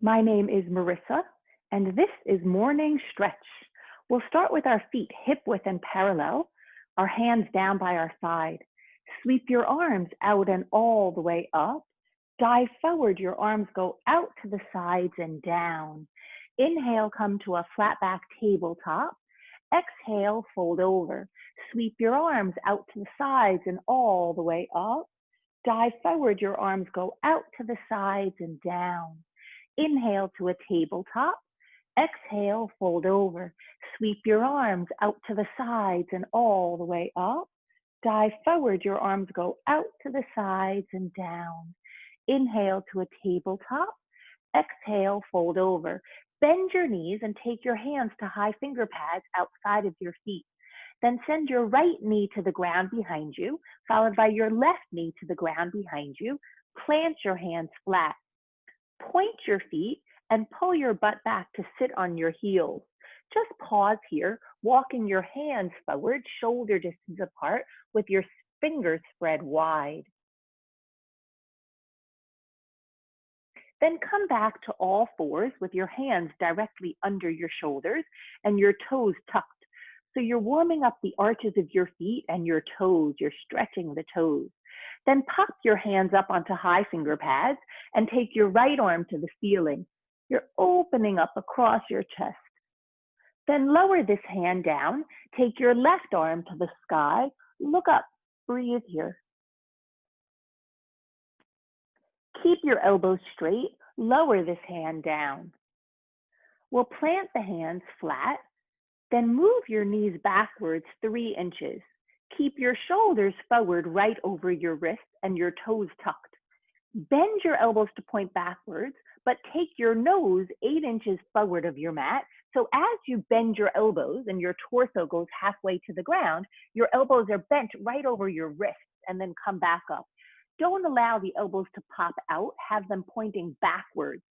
My name is Marissa, and this is Morning Stretch. We'll start with our feet hip width and parallel, our hands down by our side. Sweep your arms out and all the way up. Dive forward, your arms go out to the sides and down. Inhale, come to a flat back tabletop. Exhale, fold over. Sweep your arms out to the sides and all the way up. Dive forward, your arms go out to the sides and down. Inhale to a tabletop. Exhale, fold over. Sweep your arms out to the sides and all the way up. Dive forward, your arms go out to the sides and down. Inhale to a tabletop. Exhale, fold over. Bend your knees and take your hands to high finger pads outside of your feet. Then send your right knee to the ground behind you, followed by your left knee to the ground behind you. Plant your hands flat. Point your feet and pull your butt back to sit on your heels. Just pause here, walking your hands forward, shoulder distance apart, with your fingers spread wide. Then come back to all fours with your hands directly under your shoulders and your toes tucked. So you're warming up the arches of your feet and your toes. You're stretching the toes. Then pop your hands up onto high finger pads and take your right arm to the ceiling. You're opening up across your chest. Then lower this hand down. Take your left arm to the sky. Look up. Breathe here. Keep your elbows straight. Lower this hand down. We'll plant the hands flat. Then move your knees backwards 3 inches. Keep your shoulders forward right over your wrists and your toes tucked. Bend your elbows to point backwards, but take your nose 8 inches forward of your mat. So as you bend your elbows and your torso goes halfway to the ground, your elbows are bent right over your wrists and then come back up. Don't allow the elbows to pop out, have them pointing backwards.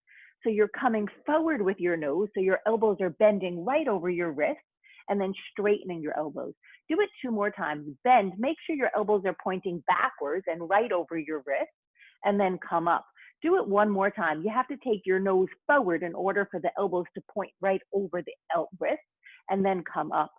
So you're coming forward with your nose, so your elbows are bending right over your wrists, and then straightening your elbows. Do it 2 more times. Bend, make sure your elbows are pointing backwards and right over your wrist, and then come up. Do it 1 more time. You have to take your nose forward in order for the elbows to point right over the wrist, and then come up.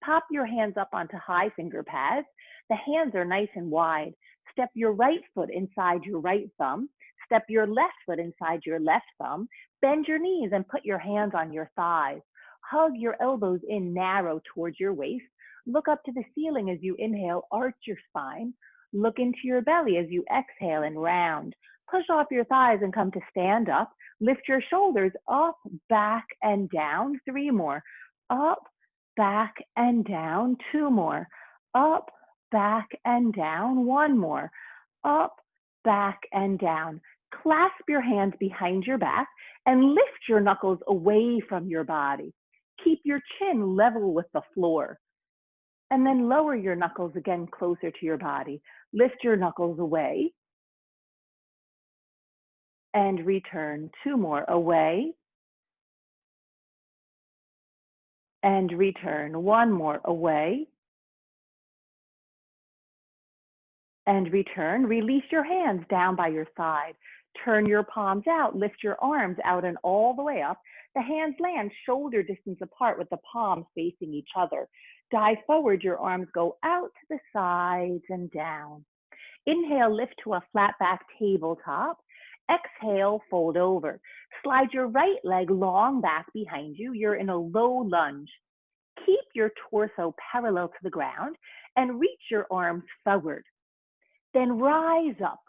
Pop your hands up onto high finger pads. The hands are nice and wide. Step your right foot inside your right thumb. Step your left foot inside your left thumb. Bend your knees and put your hands on your thighs. Hug your elbows in narrow towards your waist. Look up to the ceiling as you inhale, arch your spine. Look into your belly as you exhale and round. Push off your thighs and come to stand up. Lift your shoulders up, back, and down. 3 more. Up, back, and down. 2 more. Up, back, and down. 1 more. Up, back, and down. Clasp your hands behind your back and lift your knuckles away from your body. Keep your chin level with the floor. And then lower your knuckles again closer to your body. Lift your knuckles away. And return. 2 more. Away. And return. 1 more. Away. And return. Release your hands down by your side. Turn your palms out. Lift your arms out and all the way up. The hands land shoulder distance apart with the palms facing each other. Dive forward, your arms go out to the sides and down. Inhale, lift to a flat back tabletop. Exhale, fold over. Slide your right leg long back behind you. You're in a low lunge. Keep your torso parallel to the ground and reach your arms forward. Then rise up.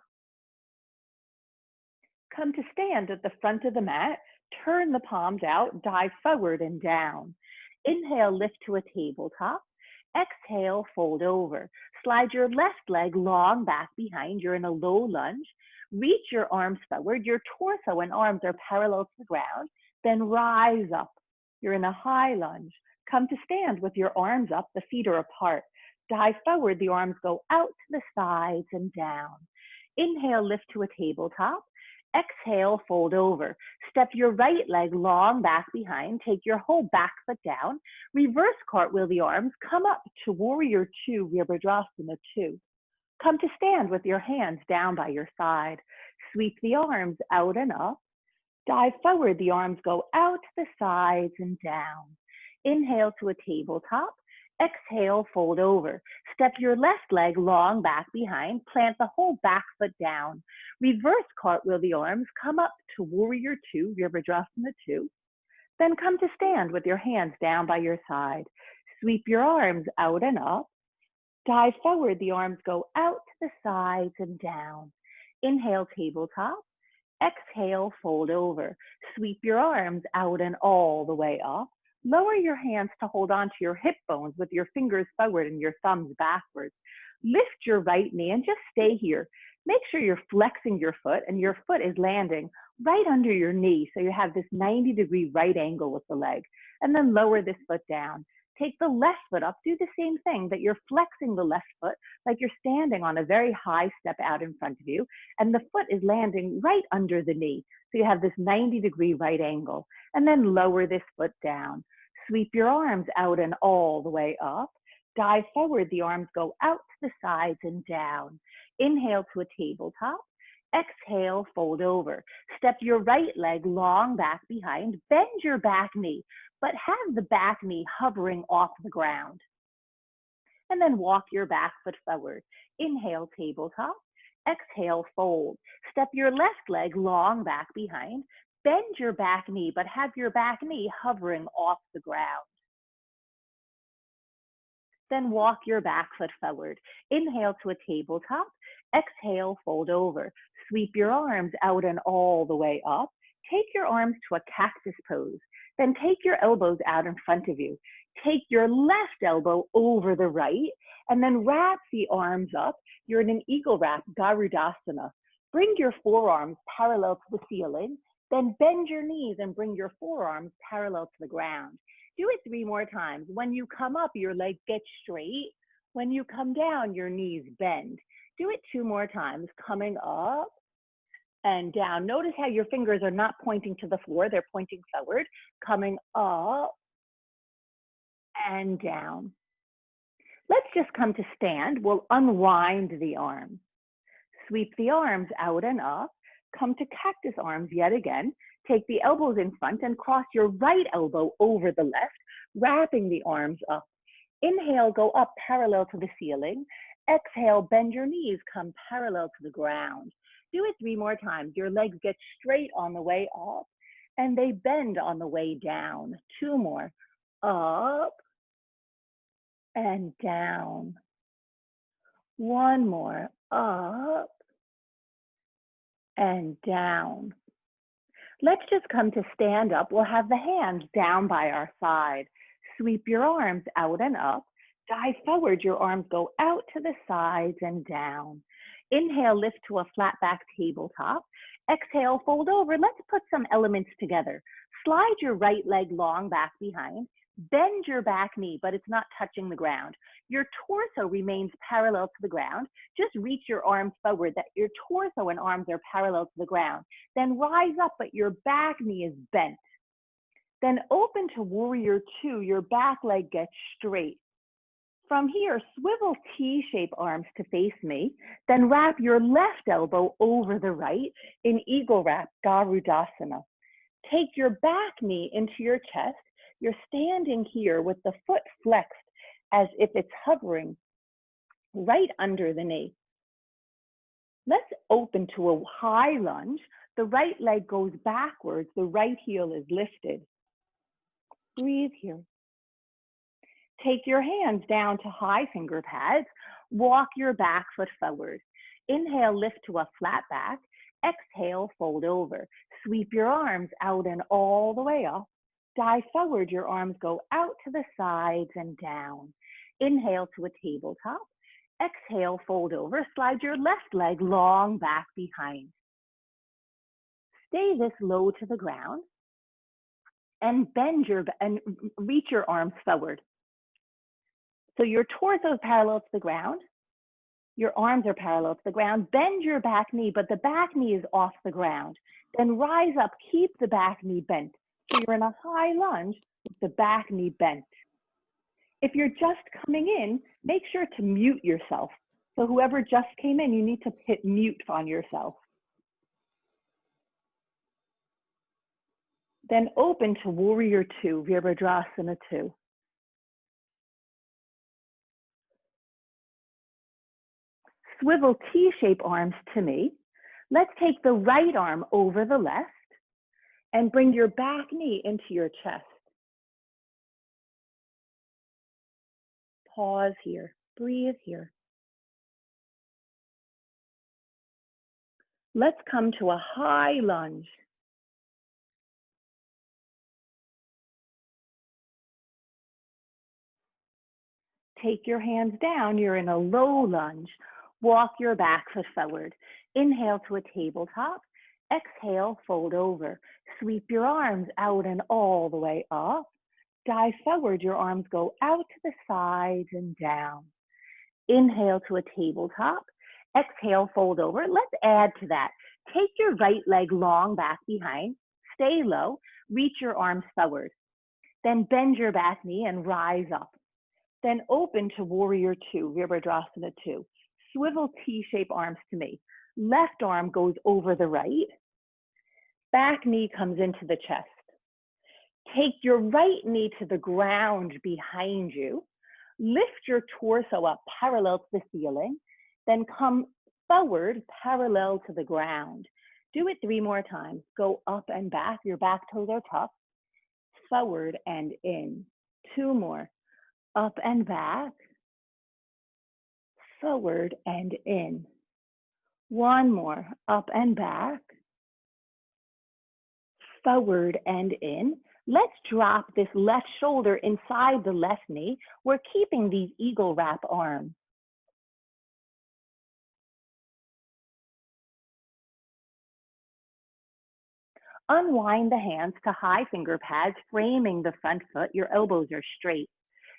Come to stand at the front of the mat. Turn the palms out, dive forward and down. Inhale, lift to a tabletop. Exhale, fold over. Slide your left leg long back behind. You're in a low lunge. Reach your arms forward. Your torso and arms are parallel to the ground. Then rise up. You're in a high lunge. Come to stand with your arms up. The feet are apart. Dive forward. The arms go out to the sides and down. Inhale, lift to a tabletop. Exhale, fold over. Step your right leg long back behind. Take your whole back foot down. Reverse cartwheel the arms. Come up to Warrior 2, Reproduction 2. Come to stand with your hands down by your side. Sweep the arms out and up. Dive forward, the arms go out to the sides and down. Inhale to a tabletop. Exhale, fold over. Step your left leg long back behind. Plant the whole back foot down. Reverse cartwheel the arms. Come up to Warrior Two, Reproduction 2. Then come to stand with your hands down by your side. Sweep your arms out and up. Dive forward, the arms go out to the sides and down. Inhale, tabletop. Exhale, fold over. Sweep your arms out and all the way up. Lower your hands to hold on to your hip bones with your fingers forward and your thumbs backwards. Lift your right knee and just stay here. Make sure you're flexing your foot and your foot is landing right under your knee, so you have this 90-degree right angle with the leg. And then lower this foot down. Take the left foot up, do the same thing, but you're flexing the left foot like you're standing on a very high step out in front of you, and the foot is landing right under the knee. So you have this 90-degree right angle. And then lower this foot down. Sweep your arms out and all the way up. Dive forward, the arms go out to the sides and down. Inhale to a tabletop. Exhale, fold over. Step your right leg long back behind. Bend your back knee, but have the back knee hovering off the ground. And then walk your back foot forward. Inhale, tabletop. Exhale, fold. Step your left leg long back behind. Bend your back knee, but have your back knee hovering off the ground. Then walk your back foot forward. Inhale to a tabletop. Exhale, fold over. Sweep your arms out and all the way up. Take your arms to a cactus pose. Then take your elbows out in front of you. Take your left elbow over the right, and then wrap the arms up. You're in an eagle wrap, Garudasana. Bring your forearms parallel to the ceiling. Then bend your knees and bring your forearms parallel to the ground. Do it 3 more times. When you come up, your leg gets straight. When you come down, your knees bend. Do it 2 more times, coming up and down. Notice how your fingers are not pointing to the floor, they're pointing forward. Coming up and down. Let's just come to stand. We'll unwind the arms. Sweep the arms out and up. Come to cactus arms yet again. Take the elbows in front and cross your right elbow over the left, wrapping the arms up. Inhale, go up parallel to the ceiling. Exhale, bend your knees, come parallel to the ground. Do it 3 more times. Your legs get straight on the way up and they bend on the way down. 2 more. Up and down. 1 more. Up and down. Let's just come to stand up. We'll have the hands down by our side. Sweep your arms out and up. Dive forward, your arms go out to the sides and down. Inhale, lift to a flat back tabletop. Exhale, fold over. Let's put some elements together. Slide your right leg long back behind. Bend your back knee, but it's not touching the ground. Your torso remains parallel to the ground. Just reach your arms forward, that your torso and arms are parallel to the ground. Then rise up, but your back knee is bent. Then open to Warrior Two, your back leg gets straight. From here, swivel T-shape arms to face me, then wrap your left elbow over the right in eagle wrap, Garudasana. Take your back knee into your chest. You're standing here with the foot flexed as if it's hovering right under the knee. Let's open to a high lunge. The right leg goes backwards, the right heel is lifted. Breathe here. Take your hands down to high finger pads. Walk your back foot forward. Inhale, lift to a flat back. Exhale, fold over. Sweep your arms out and all the way up. Dive forward, your arms go out to the sides and down. Inhale to a tabletop. Exhale, fold over. Slide your left leg long back behind. Stay this low to the ground and reach your arms forward. So your torso is parallel to the ground. Your arms are parallel to the ground. Bend your back knee, but the back knee is off the ground. Then rise up, keep the back knee bent. So you're in a high lunge with the back knee bent. If you're just coming in, make sure to mute yourself. So whoever just came in, you need to hit mute on yourself. Then open to Warrior Two, Virabhadrasana 2. Swivel T-shape arms to me. Let's take the right arm over the left and bring your back knee into your chest. Pause here, breathe here. Let's come to a high lunge. Take your hands down, you're in a low lunge. Walk your back foot forward. Inhale to a tabletop. Exhale, fold over. Sweep your arms out and all the way up. Dive forward, your arms go out to the sides and down. Inhale to a tabletop. Exhale, fold over. Let's add to that. Take your right leg long back behind. Stay low. Reach your arms forward. Then bend your back knee and rise up. Then open to Warrior Two, Virabhadrasana 2. Swivel T-shape arms to me. Left arm goes over the right. Back knee comes into the chest. Take your right knee to the ground behind you. Lift your torso up parallel to the ceiling. Then come forward parallel to the ground. Do it 3 more times. Go up and back. Your back toes are tucked. Forward and in. 2 more. Up and back. Forward and in. 1 more. Up and back. Forward and in. Let's drop this left shoulder inside the left knee. We're keeping these eagle wrap arms. Unwind the hands to high finger pads, framing the front foot. Your elbows are straight.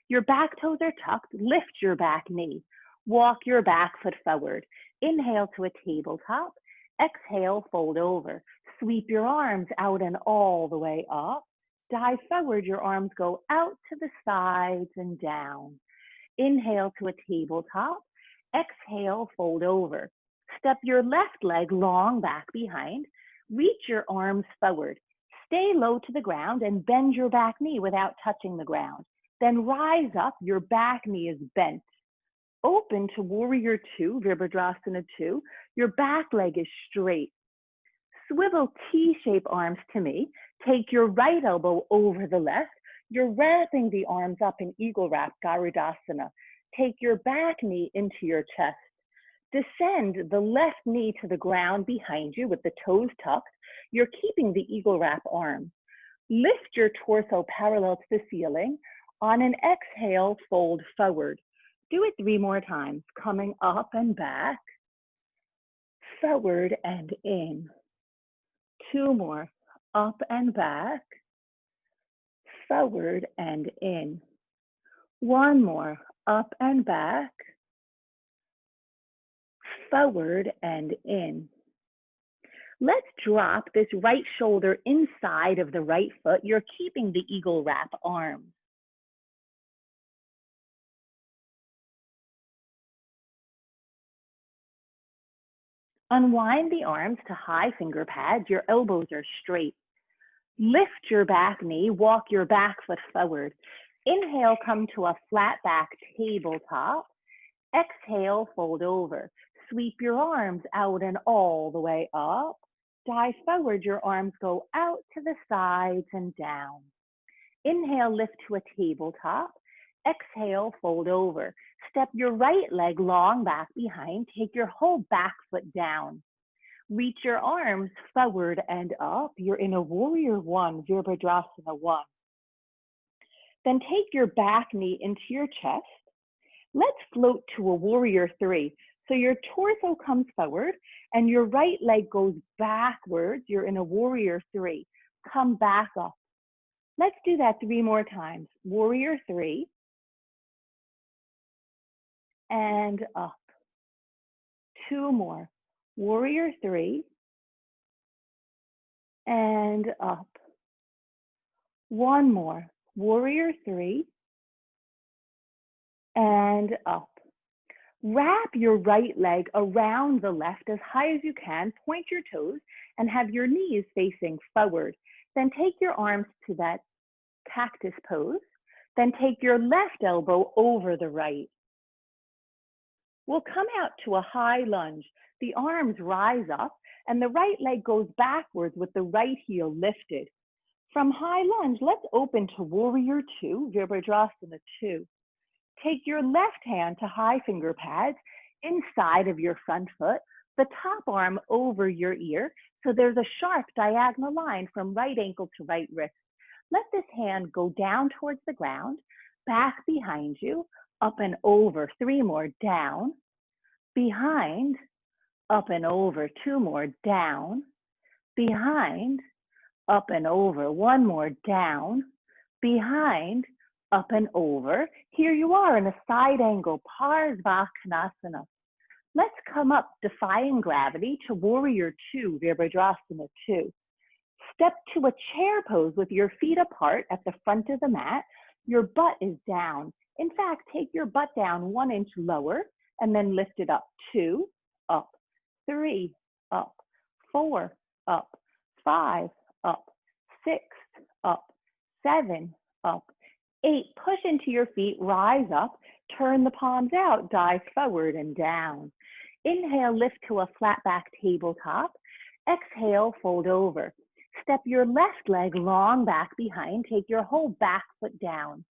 Your back toes are tucked. Lift your back knee. Walk your back foot forward. Inhale to a tabletop. Exhale, fold over. Sweep your arms out and all the way up. Dive forward, your arms go out to the sides and down. Inhale to a tabletop. Exhale, fold over. Step your left leg long back behind. Reach your arms forward. Stay low to the ground and bend your back knee without touching the ground. Then rise up, your back knee is bent. Open to Warrior Two, Virabhadrasana 2. Your back leg is straight. Swivel T-shape arms to me. Take your right elbow over the left. You're wrapping the arms up in eagle wrap, Garudasana. Take your back knee into your chest. Descend the left knee to the ground behind you with the toes tucked. You're keeping the eagle wrap arm. Lift your torso parallel to the ceiling. On an exhale, fold forward. Do it 3 more times, coming up and back, forward and in. 2 more, up and back, forward and in. 1 more, up and back, forward and in. Let's drop this right shoulder inside of the right foot. You're keeping the eagle wrap arm. Unwind the arms to high finger pads. Your elbows are straight. Lift your back knee. Walk your back foot forward. Inhale, come to a flat back tabletop. Exhale, fold over. Sweep your arms out and all the way up. Dive forward. Your arms go out to the sides and down. Inhale, lift to a tabletop. Exhale, fold over. Step your right leg long back behind. Take your whole back foot down. Reach your arms forward and up. You're in a Warrior One, Virabhadrasana 1. Then take your back knee into your chest. Let's float to a Warrior 3. So your torso comes forward and your right leg goes backwards. You're in a Warrior 3. Come back up. Let's do that 3 more times. Warrior 3. And up. 2 more. Warrior 3. And up. 1 more. Warrior 3. And up. Wrap your right leg around the left as high as you can. Point your toes and have your knees facing forward. Then take your arms to that cactus pose. Then take your left elbow over the right. We'll come out to a high lunge. The arms rise up and the right leg goes backwards with the right heel lifted. From high lunge, let's open to warrior two, Virabhadrasana 2. Take your left hand to high finger pads inside of your front foot, the top arm over your ear, so there's a sharp diagonal line from right ankle to right wrist. Let this hand go down towards the ground, back behind you, up and over, 3 more, down, behind, up and over, 2 more, down, behind, up and over, 1 more, down, behind, up and over. Here you are in a side angle, Parsvakonasana. Let's come up, defying gravity, to warrior two, Virabhadrasana 2. Step to a chair pose with your feet apart at the front of the mat. Your butt is down. In fact, take your butt down 1 inch lower and then lift it up. 2, up, 3, up, 4, up, 5, up, 6, up, 7, up, 8. Push into your feet, rise up, turn the palms out, dive forward and down. Inhale, lift to a flat back tabletop. Exhale, fold over. Step your left leg long back behind. Take your whole back foot down.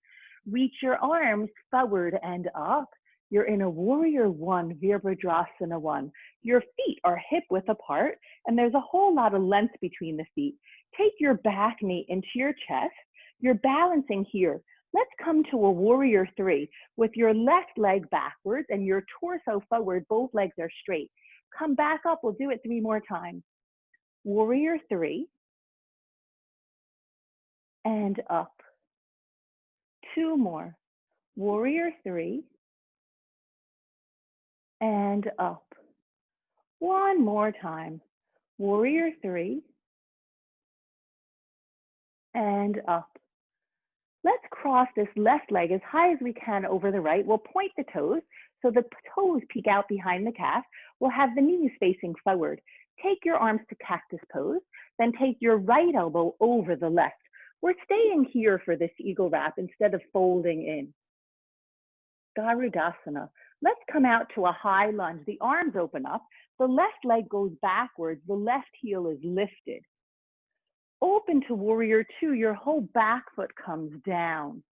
Reach your arms forward and up. You're in a warrior one, Virabhadrasana 1. Your feet are hip width apart, and there's a whole lot of length between the feet. Take your back knee into your chest. You're balancing here. Let's come to a warrior 3 with your left leg backwards and your torso forward. Both legs are straight. Come back up. We'll do it 3 more times. Warrior 3 and up. 2 more. Warrior 3 and up. 1 more time. Warrior 3 and up. Let's cross this left leg as high as we can over the right. We'll point the toes so the toes peek out behind the calf. We'll have the knees facing forward. Take your arms to cactus pose, then take your right elbow over the left. We're staying here for this eagle wrap instead of folding in. Garudasana. Let's come out to a high lunge. The arms open up. The left leg goes backwards. The left heel is lifted. Open to warrior 2. Your whole back foot comes down.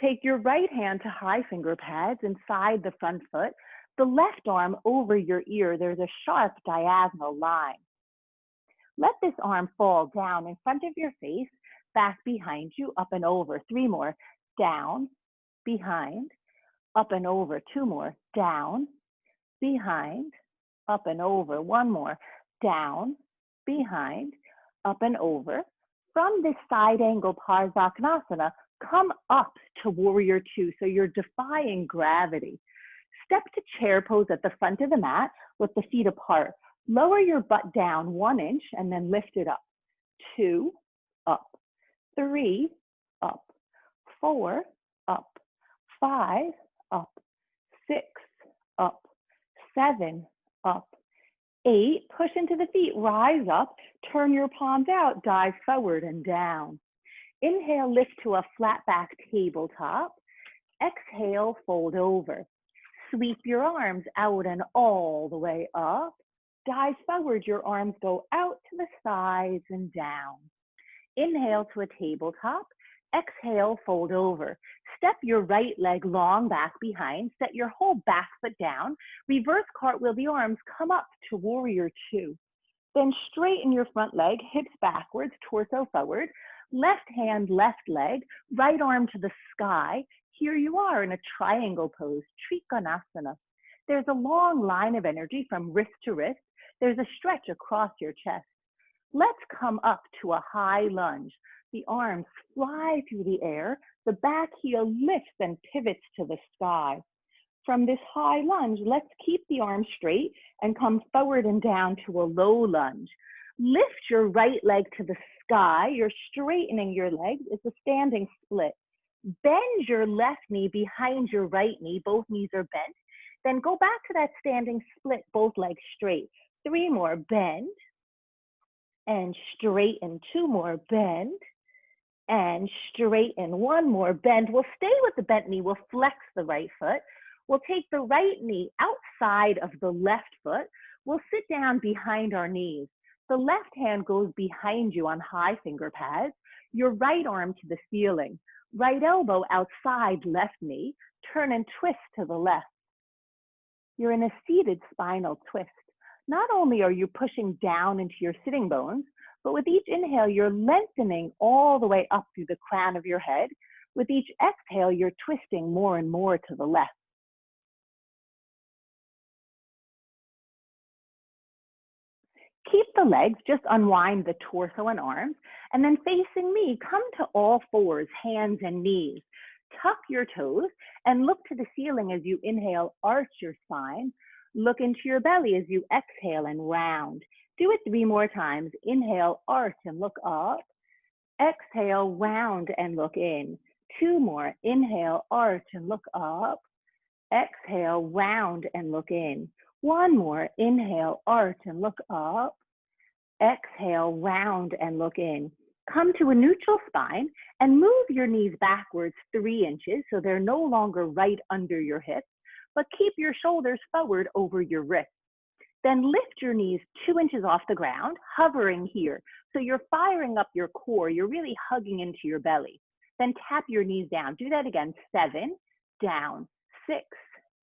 Take your right hand to high finger pads inside the front foot. The left arm over your ear. There's a sharp diagonal line. Let this arm fall down in front of your face, back behind you, up and over. 3 more. Down, behind, up and over. 2 more. Down, behind, up and over. 1 more. Down, behind, up and over. From this side angle Parsvakonasana, come up to warrior 2. So you're defying gravity. Step to chair pose at the front of the mat with the feet apart. Lower your butt down 1 inch and then lift it up. 2, up. 3, up. 4, up. 5, up. 6, up. 7, up. 8, push into the feet, rise up, turn your palms out, dive forward and down. Inhale, lift to a flat back tabletop. Exhale, fold over. Sweep your arms out and all the way up. Dive forward, your arms go out to the sides and down. Inhale to a tabletop. Exhale, fold over. Step your right leg long back behind. Set your whole back foot down. Reverse cartwheel the arms. Come up to warrior 2. Then straighten your front leg, hips backwards, torso forward. Left hand, left leg, right arm to the sky. Here you are in a triangle pose, Trikonasana. There's a long line of energy from wrist to wrist. There's a stretch across your chest. Let's come up to a high lunge. The arms fly through the air. The back heel lifts and pivots to the sky. From this high lunge, let's keep the arms straight and come forward and down to a low lunge. Lift your right leg to the sky. You're straightening your legs. It's a standing split. Bend your left knee behind your right knee. Both knees are bent. Then go back to that standing split, both legs straight. 3 more. Bend, and straighten. 2 more, bend, and straighten. 1 more, bend. We'll stay with the bent knee. We'll flex the right foot. We'll take the right knee outside of the left foot. We'll sit down behind our knees. The left hand goes behind you on high finger pads. Your right arm to the ceiling. Right elbow outside left knee. Turn and twist to the left. You're in a seated spinal twist. Not only are you pushing down into your sitting bones, but with each inhale, you're lengthening all the way up through the crown of your head. With each exhale, you're twisting more and more to the left. Keep the legs, just unwind the torso and arms, and then facing me, come to all fours, hands and knees. Tuck your toes and look to the ceiling as you inhale, arch your spine. Look into your belly as you exhale and round. Do it 3 more times. Inhale, arch and look up. Exhale, round and look in. 2 more. Inhale, arch and look up. Exhale, round and look in. 1 more. Inhale, arch and look up. Exhale, round and look in. Come to a neutral spine and move your knees backwards 3 inches so they're no longer right under your hips, but keep your shoulders forward over your wrists. Then lift your knees 2 inches off the ground, hovering here. So you're firing up your core. You're really hugging into your belly. Then tap your knees down. Do that again. 7, down, 6,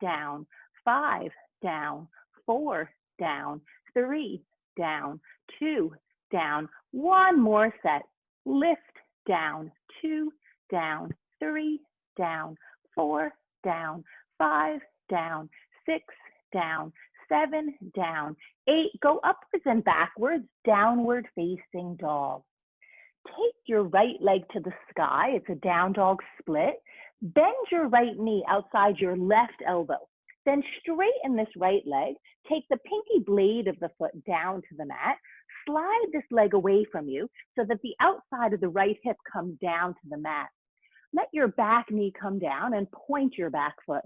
down, 5, down, 4, down, 3, down, 2, down. 1 more set. Lift, down, 2, down, 3, down, 4, down, 5, down, 6, down, 7, down, 8. Go upwards and backwards, downward facing dog. Take your right leg to the sky. It's a down dog split. Bend your right knee outside your left elbow. Then straighten this right leg. Take the pinky blade of the foot down to the mat. Slide this leg away from you so that the outside of the right hip comes down to the mat. Let your back knee come down and point your back foot.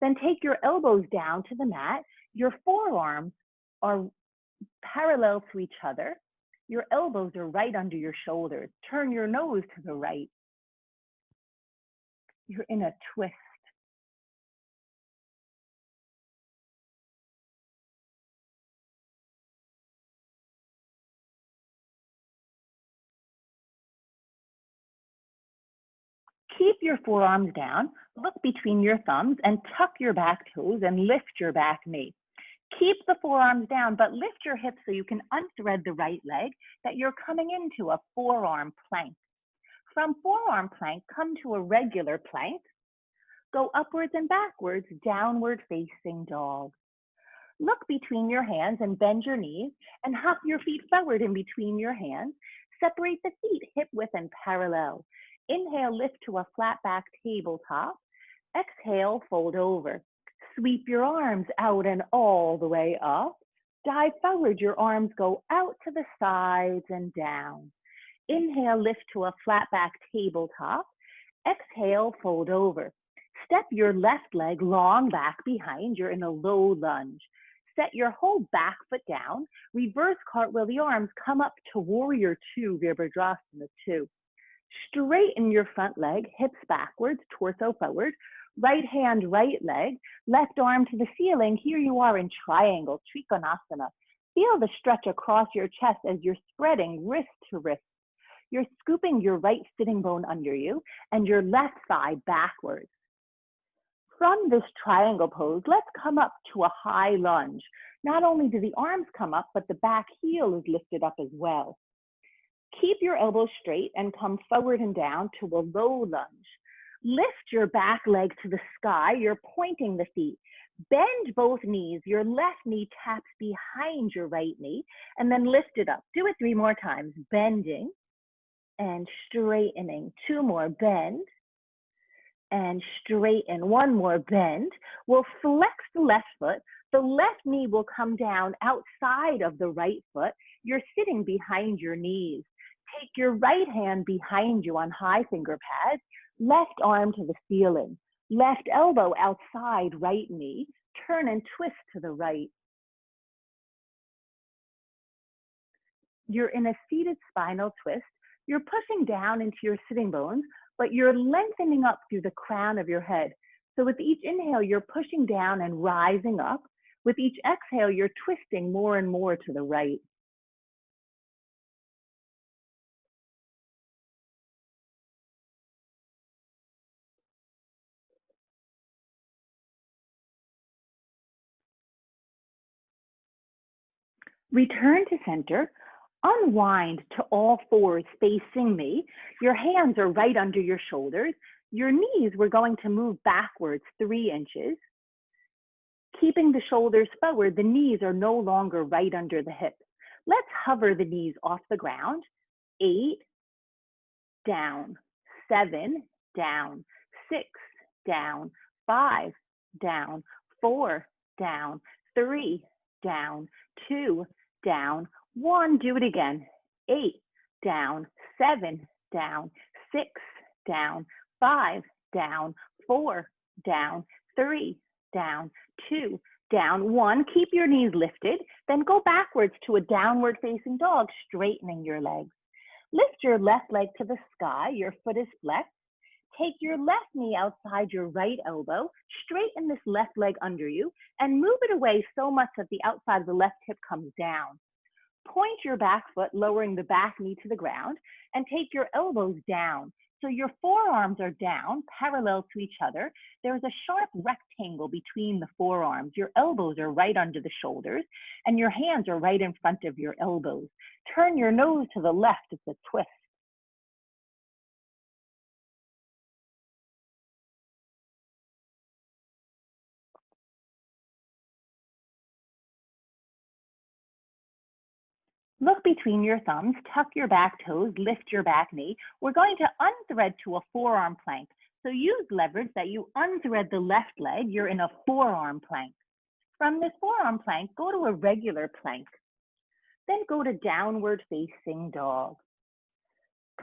Then take your elbows down to the mat. Your forearms are parallel to each other. Your elbows are right under your shoulders. Turn your nose to the right. You're in a twist. Keep your forearms down, look between your thumbs and tuck your back toes and lift your back knee. Keep the forearms down, but lift your hips so you can unthread the right leg, that you're coming into a forearm plank. From forearm plank, come to a regular plank. Go upwards and backwards, downward facing dog. Look between your hands and bend your knees and hop your feet forward in between your hands. Separate the feet hip width and parallel. Inhale, lift to a flat back tabletop. Exhale, fold over. Sweep your arms out and all the way up. Dive forward, your arms go out to the sides and down. Inhale, lift to a flat back tabletop. Exhale, fold over. Step your left leg long back behind. You're in a low lunge. Set your whole back foot down. Reverse cartwheel the arms. Come up to warrior 2, Reproduction 2. Straighten your front leg, hips backwards, torso forward. Right hand, right leg, left arm to the ceiling. Here you are in triangle, Trikonasana. Feel the stretch across your chest as you're spreading wrist to wrist. You're scooping your right sitting bone under you and your left thigh backwards. From this triangle pose, let's come up to a high lunge. Not only do the arms come up, but the back heel is lifted up as well. Keep your elbows straight and come forward and down to a low lunge. Lift your back leg to the sky. You're pointing the feet. Bend both knees. Your left knee taps behind your right knee and then lift it up. Do it 3 more times. Bending and straightening. 2 more. Bend and straighten. 1 more. Bend. We'll flex the left foot. The left knee will come down outside of the right foot. You're sitting behind your knees. Take your right hand behind you on high finger pads. Left arm to the ceiling. Left elbow outside right knee. Turn and twist to the right. You're in a seated spinal twist. You're pushing down into your sitting bones, but you're lengthening up through the crown of your head. So with each inhale, you're pushing down and rising up. With each exhale, you're twisting more and more to the right. Return to center. Unwind to all fours facing me. Your hands are right under your shoulders. Your knees, we're going to move backwards 3 inches. Keeping the shoulders forward, the knees are no longer right under the hips. Let's hover the knees off the ground. 8, down, 7, down, 6, down, 5, down, 4, down, 3, down, 2, down, 1. Do it again. 8, down, 7, down, 6, down, 5, down, 4, down, 3, down, 2, down, 1. Keep your knees lifted. Then go backwards to a downward facing dog, straightening your legs. Lift your left leg to the sky. Your foot is flexed. Take your left knee outside your right elbow. Straighten this left leg under you and move it away so much that the outside of the left hip comes down. Point your back foot, lowering the back knee to the ground, and take your elbows down. So your forearms are down, parallel to each other. There's a sharp rectangle between the forearms. Your elbows are right under the shoulders, and your hands are right in front of your elbows. Turn your nose to the left. It's a twist. Look between your thumbs, tuck your back toes, lift your back knee. We're going to unthread to a forearm plank. So use leverage that you unthread the left leg. You're in a forearm plank. From this forearm plank, go to a regular plank. Then go to downward facing dog.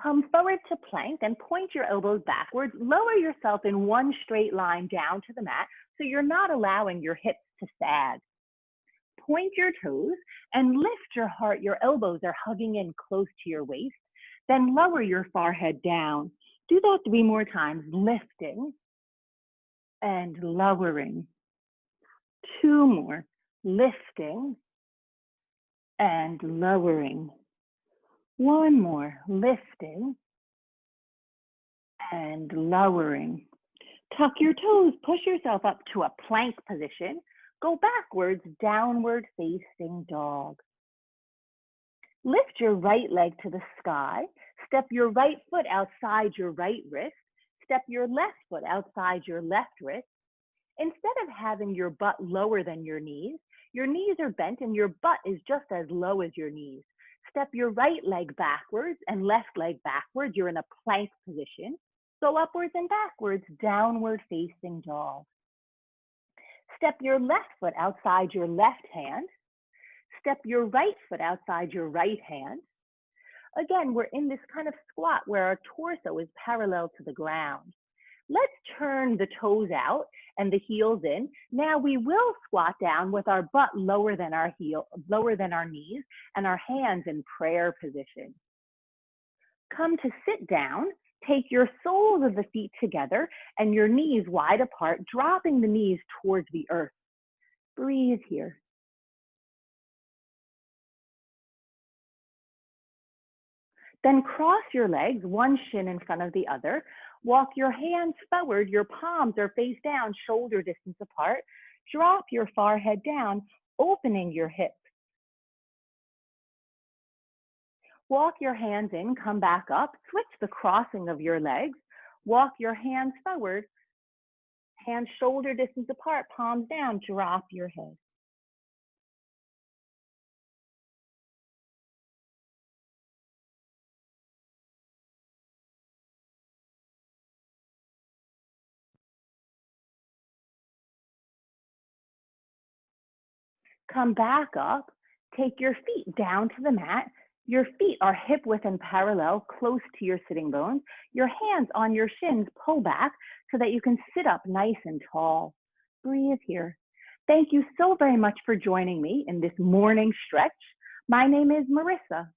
Come forward to plank and point your elbows backwards. Lower yourself in one straight line down to the mat so you're not allowing your hips to sag. Point your toes and lift your heart. Your elbows are hugging in close to your waist. Then lower your forehead down. Do that 3 more times, lifting and lowering. 2 more, lifting and lowering. 1 more, lifting and lowering. Tuck your toes, push yourself up to a plank position. Go backwards, downward facing dog. Lift your right leg to the sky. Step your right foot outside your right wrist. Step your left foot outside your left wrist. Instead of having your butt lower than your knees are bent and your butt is just as low as your knees. Step your right leg backwards and left leg backwards. You're in a plank position. Go upwards and backwards, downward facing dog. Step your left foot outside your left hand. Step your right foot outside your right hand. Again, we're in this kind of squat where our torso is parallel to the ground. Let's turn the toes out and the heels in. Now we will squat down with our butt lower than our knees and our hands in prayer position. Come to sit down. Take your soles of the feet together and your knees wide apart, dropping the knees towards the earth. Breathe here. Then cross your legs, one shin in front of the other. Walk your hands forward. Your palms are face down, shoulder distance apart. Drop your forehead down, opening your hips. Walk your hands in, come back up, switch the crossing of your legs. Walk your hands forward, hands shoulder distance apart, palms down, drop your head. Come back up, take your feet down to the mat. Your feet are hip width and parallel, close to your sitting bones. Your hands on your shins, pull back so that you can sit up nice and tall. Breathe here. Thank you so very much for joining me in this morning stretch. My name is Marissa.